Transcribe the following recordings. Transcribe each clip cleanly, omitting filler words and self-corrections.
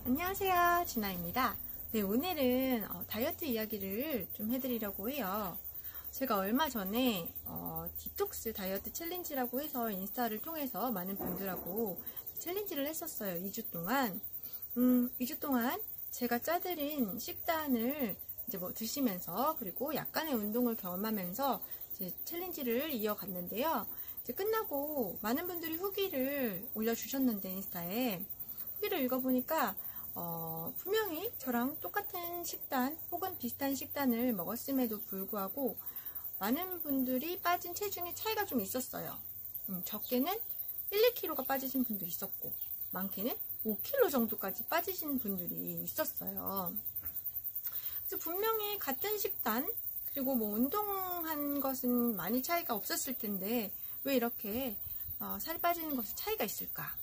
안녕하세요, 진아입니다. 네, 오늘은 다이어트 이야기를 좀 해드리려고 해요. 제가 얼마 전에 디톡스 다이어트 챌린지라고 해서 인스타를 통해서 많은 분들하고 챌린지를 했었어요. 2주 동안. 2주 동안 제가 짜드린 식단을 이제 드시면서, 그리고 약간의 운동을 경험하면서 이제 챌린지를 이어갔는데요. 이제 끝나고 많은 분들이 후기를 올려주셨는데, 인스타에 후기를 읽어보니까 분명히 저랑 똑같은 식단 혹은 비슷한 식단을 먹었음에도 불구하고 많은 분들이 빠진 체중의 차이가 좀 있었어요. 적게는 1-2kg가 빠지신 분도 있었고, 많게는 5kg 정도까지 빠지신 분들이 있었어요. 그래서 분명히 같은 식단, 그리고 운동한 것은 많이 차이가 없었을 텐데 왜 이렇게 살이 빠지는 것에 차이가 있을까?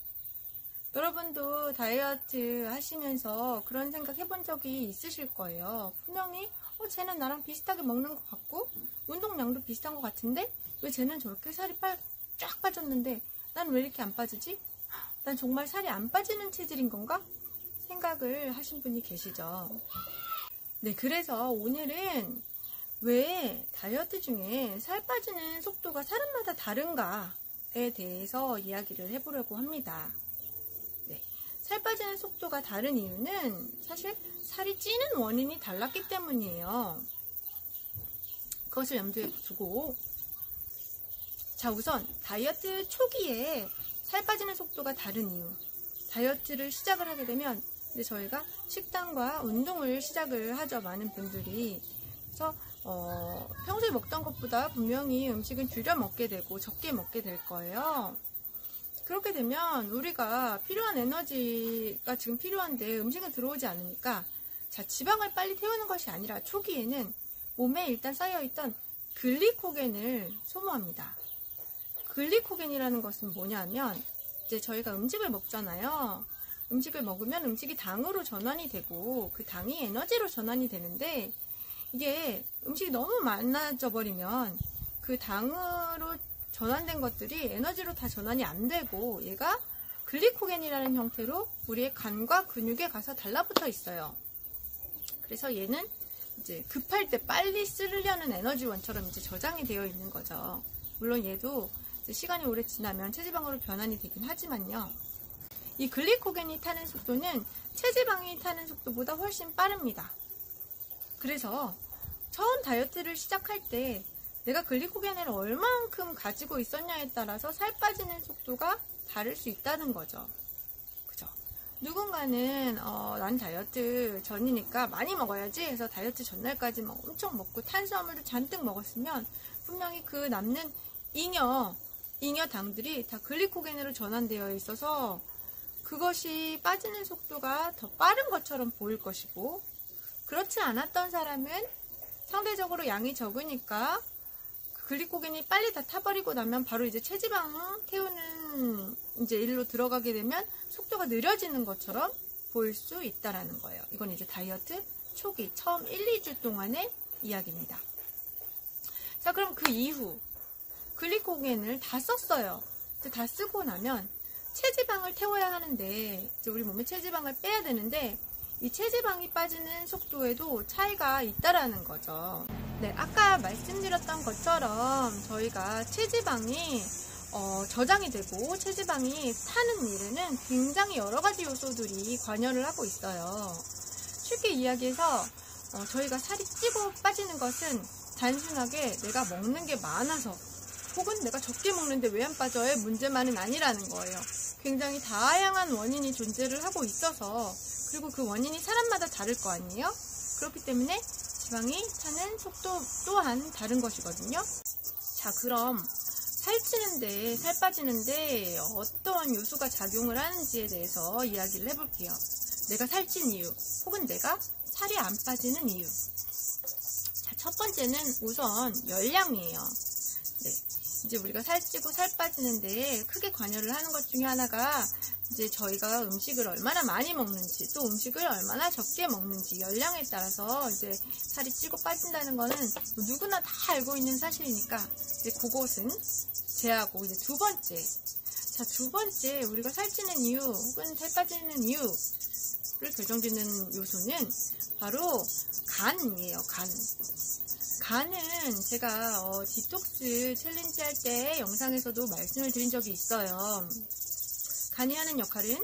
여러분도 다이어트 하시면서 그런 생각 해본 적이 있으실 거예요. 분명히 쟤는 나랑 비슷하게 먹는 것 같고 운동량도 비슷한 것 같은데 왜 쟤는 저렇게 살이 쫙 빠졌는데 난 왜 이렇게 안 빠지지? 난 정말 살이 안 빠지는 체질인 건가? 생각을 하신 분이 계시죠. 네, 그래서 오늘은 왜 다이어트 중에 살 빠지는 속도가 사람마다 다른가에 대해서 이야기를 해보려고 합니다. 살 빠지는 속도가 다른 이유는 사실 살이 찌는 원인이 달랐기 때문이에요. 그것을 염두에 두고, 자, 우선 다이어트 초기에 살 빠지는 속도가 다른 이유. 다이어트를 시작을 하게 되면 이제 저희가 식단과 운동을 시작을 하죠. 많은 분들이. 그래서 평소에 먹던 것보다 분명히 음식은 줄여 먹게 되고 적게 먹게 될 거예요. 그렇게 되면 우리가 필요한 에너지가 지금 필요한데 음식은 들어오지 않으니까, 자, 지방을 빨리 태우는 것이 아니라 초기에는 몸에 일단 쌓여있던 글리코겐을 소모합니다. 글리코겐이라는 것은 뭐냐면, 이제 저희가 음식을 먹잖아요. 음식을 먹으면 음식이 당으로 전환이 되고 그 당이 에너지로 전환이 되는데, 이게 음식이 너무 많아져 버리면 그 당으로 전환된 것들이 에너지로 다 전환이 안 되고 얘가 글리코겐이라는 형태로 우리의 간과 근육에 가서 달라붙어 있어요. 그래서 얘는 이제 급할 때 빨리 쓰려는 에너지원처럼 이제 저장이 되어 있는 거죠. 물론 얘도 이제 시간이 오래 지나면 체지방으로 변환이 되긴 하지만요. 이 글리코겐이 타는 속도는 체지방이 타는 속도보다 훨씬 빠릅니다. 그래서 처음 다이어트를 시작할 때 내가 글리코겐을 얼만큼 가지고 있었냐에 따라서 살 빠지는 속도가 다를 수 있다는 거죠. 그죠? 누군가는 난 다이어트 전이니까 많이 먹어야지 해서 다이어트 전날까지 막 엄청 먹고 탄수화물도 잔뜩 먹었으면 분명히 그 남는 잉여 당들이 다 글리코겐으로 전환되어 있어서 그것이 빠지는 속도가 더 빠른 것처럼 보일 것이고, 그렇지 않았던 사람은 상대적으로 양이 적으니까 글리코겐이 빨리 다 타버리고 나면 바로 이제 체지방 태우는 이제 일로 들어가게 되면 속도가 느려지는 것처럼 보일 수 있다라는 거예요. 이건 이제 다이어트 초기, 처음 1-2주 동안의 이야기입니다. 자, 그럼 그 이후 글리코겐을 다 썼어요. 이제 다 쓰고 나면 체지방을 태워야 하는데, 이제 우리 몸에 체지방을 빼야 되는데 이 체지방이 빠지는 속도에도 차이가 있다라는 거죠. 네, 아까 말씀드렸던 것처럼 저희가 체지방이 저장이 되고 체지방이 타는 일에는 굉장히 여러 가지 요소들이 관여를 하고 있어요. 쉽게 이야기해서 저희가 살이 찌고 빠지는 것은 단순하게 내가 먹는 게 많아서 혹은 내가 적게 먹는데 왜 안 빠져의 문제만은 아니라는 거예요. 굉장히 다양한 원인이 존재를 하고 있어서, 그리고 그 원인이 사람마다 다를 거 아니에요? 그렇기 때문에 지방이 타는 속도 또한 다른 것이거든요. 자, 그럼 살찌는데, 살 빠지는데 어떠한 요소가 작용을 하는지에 대해서 이야기를 해볼게요. 내가 살찐 이유, 혹은 내가 살이 안 빠지는 이유. 자, 첫 번째는 우선 열량이에요. 네, 이제 우리가 살찌고 살 빠지는데 크게 관여를 하는 것 중에 하나가 이제 저희가 음식을 얼마나 많이 먹는지, 또 음식을 얼마나 적게 먹는지, 열량에 따라서 이제 살이 찌고 빠진다는 거는 누구나 다 알고 있는 사실이니까 이제 그것은 제하고, 이제 두 번째. 자, 두 번째, 우리가 살찌는 이유 혹은 살 빠지는 이유. 결정짓는 요소는 바로 간이에요. 간은 제가 디톡스 챌린지 할 때 영상에서도 말씀을 드린 적이 있어요. 간이 하는 역할은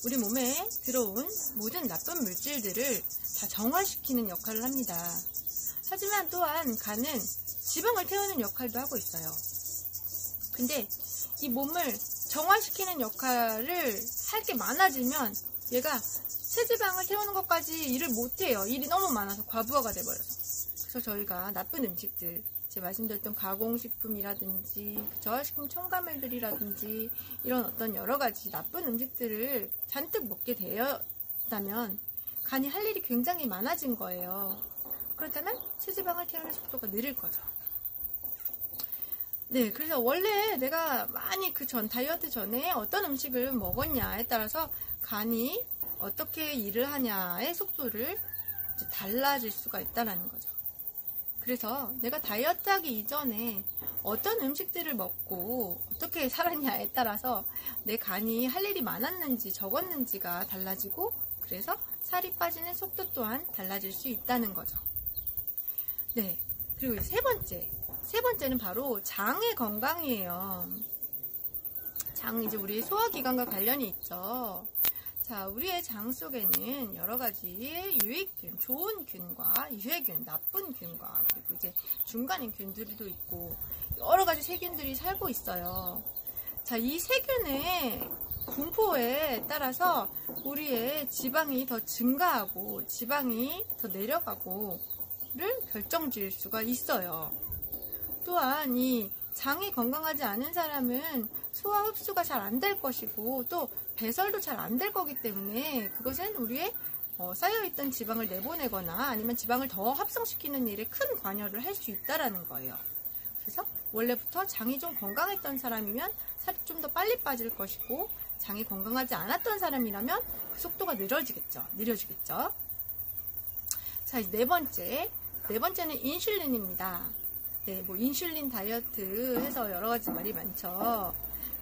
우리 몸에 들어온 모든 나쁜 물질들을 다 정화시키는 역할을 합니다. 하지만 또한 간은 지방을 태우는 역할도 하고 있어요. 근데 이 몸을 정화시키는 역할을 할 게 많아지면 얘가 체지방을 태우는 것까지 일을 못해요. 일이 너무 많아서 과부하가 돼버려서. 그래서 저희가 나쁜 음식들, 제가 말씀드렸던 가공식품이라든지 저하식품 첨가물들이라든지 이런 어떤 여러가지 나쁜 음식들을 잔뜩 먹게 되었다면 간이 할 일이 굉장히 많아진 거예요. 그렇다면 체지방을 태우는 속도가 느릴 거죠. 네, 그래서 원래 내가 많이 다이어트 전에 어떤 음식을 먹었냐에 따라서 간이 어떻게 일을 하냐의 속도를 이제 달라질 수가 있다는 거죠. 그래서 내가 다이어트 하기 이전에 어떤 음식들을 먹고 어떻게 살았냐에 따라서 내 간이 할 일이 많았는지 적었는지가 달라지고, 그래서 살이 빠지는 속도 또한 달라질 수 있다는 거죠. 네, 그리고 세 번째는 바로 장의 건강이에요. 장, 이제 우리 소화기관과 관련이 있죠. 자, 우리의 장 속에는 여러 가지 유익균, 좋은 균과 유해균, 나쁜 균과, 그리고 이제 중간인 균들도 있고 여러 가지 세균들이 살고 있어요. 자, 이 세균의 분포에 따라서 우리의 지방이 더 증가하고 지방이 더 내려가고를 결정지을 수가 있어요. 또한 이 장이 건강하지 않은 사람은 소화 흡수가 잘 안 될 것이고 또 배설도 잘 안 될 거기 때문에 그것은 우리의 쌓여있던 지방을 내보내거나 아니면 지방을 더 합성시키는 일에 큰 관여를 할 수 있다는 거예요. 그래서 원래부터 장이 좀 건강했던 사람이면 살이 좀 더 빨리 빠질 것이고, 장이 건강하지 않았던 사람이라면 그 속도가 느려지겠죠. 자, 이제 네 번째는 인슐린입니다. 네, 인슐린 다이어트 해서 여러 가지 말이 많죠.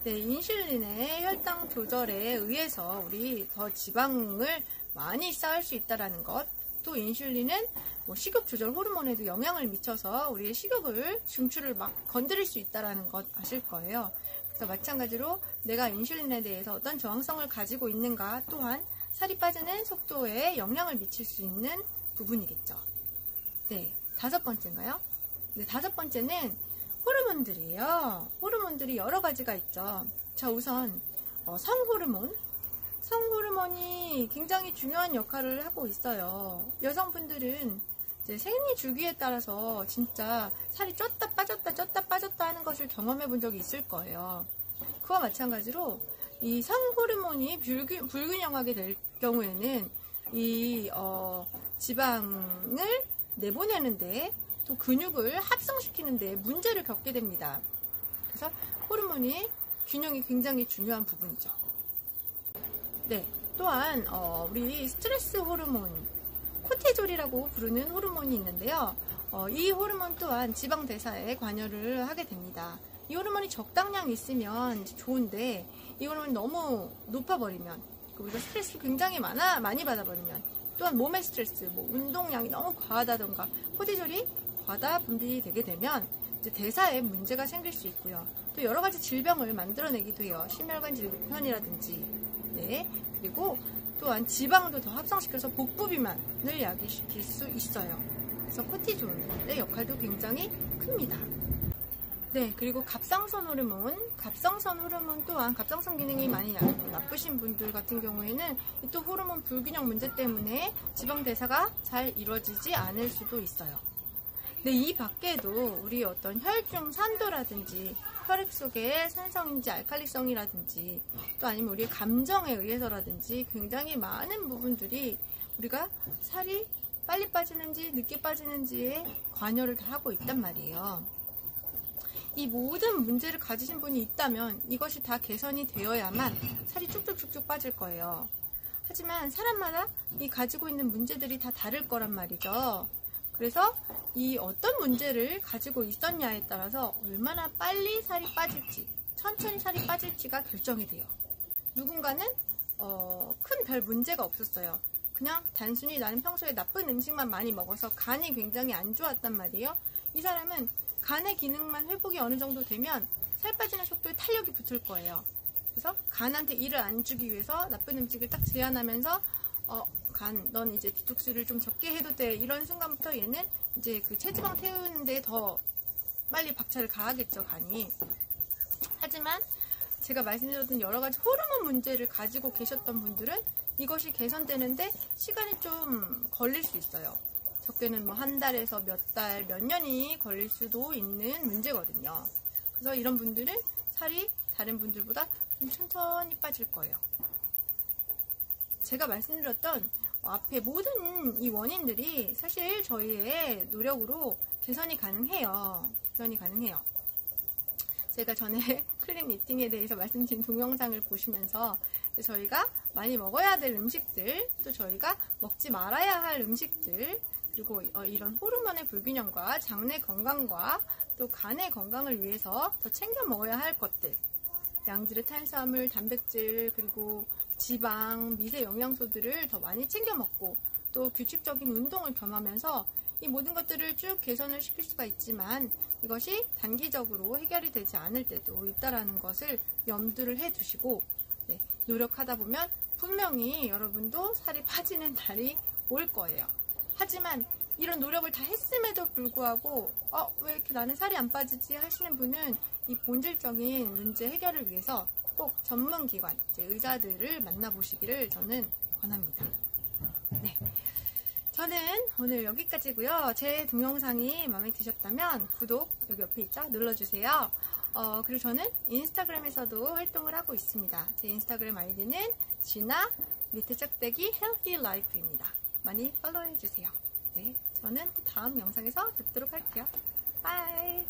네, 인슐린의 혈당 조절에 의해서 우리 더 지방을 많이 쌓을 수 있다는 것. 또 인슐린은 식욕 조절 호르몬에도 영향을 미쳐서 우리의 식욕을 중추를 막 건드릴 수 있다는 것 아실 거예요. 그래서 마찬가지로 내가 인슐린에 대해서 어떤 저항성을 가지고 있는가 또한 살이 빠지는 속도에 영향을 미칠 수 있는 부분이겠죠. 네, 다섯 번째인가요? 네, 다섯 번째는 호르몬들이에요. 호르몬들이 여러 가지가 있죠. 자, 우선 성호르몬이 굉장히 중요한 역할을 하고 있어요. 여성분들은 이제 생리 주기에 따라서 진짜 살이 쪘다 빠졌다 하는 것을 경험해 본 적이 있을 거예요. 그와 마찬가지로 이 성호르몬이 불균형하게 될 경우에는 이 지방을 내보내는데 또 근육을 합성시키는데 문제를 겪게 됩니다. 그래서 호르몬의 균형이 굉장히 중요한 부분이죠. 네, 또한 우리 스트레스 호르몬, 코티졸이라고 부르는 호르몬이 있는데요. 이 호르몬 또한 지방 대사에 관여를 하게 됩니다. 이 호르몬이 적당량 있으면 좋은데 이 호르몬이 너무 높아버리면, 그리고 스트레스를 굉장히 많이 받아버리면, 또한 몸의 스트레스, 운동량이 너무 과하다던가 코티졸이 과다 분비되게 되면 이제 대사에 문제가 생길 수 있고요. 또 여러 가지 질병을 만들어내기도 해요. 심혈관 질환이라든지. 네, 그리고 또한 지방도 더 합성시켜서 복부 비만을 야기시킬 수 있어요. 그래서 코티졸의 역할도 굉장히 큽니다. 네, 그리고 갑상선 호르몬 또한 갑상선 기능이 많이 나쁘신 분들 같은 경우에는 또 호르몬 불균형 문제 때문에 지방 대사가 잘 이루어지지 않을 수도 있어요. 네, 이 밖에도 우리 어떤 혈중 산도라든지 혈액 속의 산성인지 알칼리성이라든지 또 아니면 우리의 감정에 의해서라든지 굉장히 많은 부분들이 우리가 살이 빨리 빠지는지 늦게 빠지는지에 관여를 다 하고 있단 말이에요. 이 모든 문제를 가지신 분이 있다면 이것이 다 개선이 되어야만 살이 쭉쭉쭉쭉 빠질 거예요. 하지만 사람마다 이 가지고 있는 문제들이 다 다를 거란 말이죠. 그래서 이 어떤 문제를 가지고 있었냐에 따라서 얼마나 빨리 살이 빠질지, 천천히 살이 빠질지가 결정이 돼요. 누군가는 큰 별 문제가 없었어요. 그냥 단순히 나는 평소에 나쁜 음식만 많이 먹어서 간이 굉장히 안 좋았단 말이에요. 이 사람은 간의 기능만 회복이 어느 정도 되면 살 빠지는 속도에 탄력이 붙을 거예요. 그래서 간한테 일을 안 주기 위해서 나쁜 음식을 딱 제한하면서 넌 이제 디톡스를 좀 적게 해도 돼. 이런 순간부터 얘는 이제 그 체지방 태우는데 더 빨리 박차를 가하겠죠, 간이. 하지만 제가 말씀드렸던 여러 가지 호르몬 문제를 가지고 계셨던 분들은 이것이 개선되는데 시간이 좀 걸릴 수 있어요. 적게는 뭐 한 달에서 몇 달, 몇 년이 걸릴 수도 있는 문제거든요. 그래서 이런 분들은 살이 다른 분들보다 좀 천천히 빠질 거예요. 제가 말씀드렸던 앞에 모든 이 원인들이 사실 저희의 노력으로 개선이 가능해요. 제가 전에 클린 이팅에 대해서 말씀드린 동영상을 보시면서 저희가 많이 먹어야 될 음식들, 또 저희가 먹지 말아야 할 음식들, 그리고 이런 호르몬의 불균형과 장내 건강과 또 간의 건강을 위해서 더 챙겨 먹어야 할 것들, 양질의 탄수화물, 단백질, 그리고 지방, 미세 영양소들을 더 많이 챙겨 먹고 또 규칙적인 운동을 겸하면서 이 모든 것들을 쭉 개선을 시킬 수가 있지만 이것이 단기적으로 해결이 되지 않을 때도 있다라는 것을 염두를 해두시고 노력하다 보면 분명히 여러분도 살이 빠지는 날이 올 거예요. 하지만 이런 노력을 다 했음에도 불구하고 왜 이렇게 나는 살이 안 빠지지 하시는 분은 이 본질적인 문제 해결을 위해서 꼭 전문기관, 의사들을 만나보시기를 저는 권합니다. 네. 저는 오늘 여기까지고요. 제 동영상이 마음에 드셨다면 구독 여기 옆에 있죠? 눌러주세요. 그리고 저는 인스타그램에서도 활동을 하고 있습니다. 제 인스타그램 아이디는 진아 밑에 짝대기 헬티 라이프입니다. 많이 팔로우해주세요. 네, 저는 다음 영상에서 뵙도록 할게요. 바이.